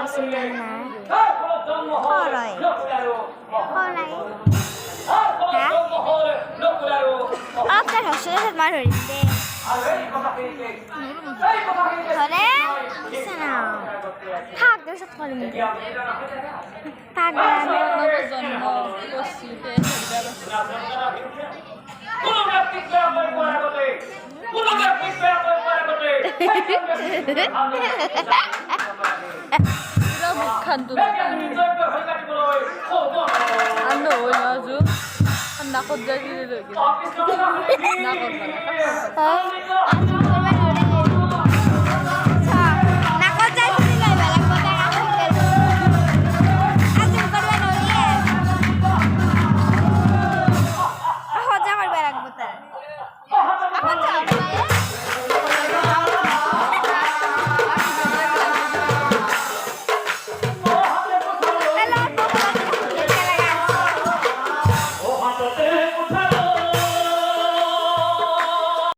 Asin na. Horoy. Horay. Ha? আপনার hospital মার হইছে ধরে না থাক দেশ করে নি থাক জন্ম বসিতে কোনো ব্যক্তিক ব্যাপারে করা বলে কোনো ব্যক্তিক ব্যাপারে করা বলে পুরা মুখখান্তু 안 어울려줘. 나 혼자 지내는 게. 나 혼자.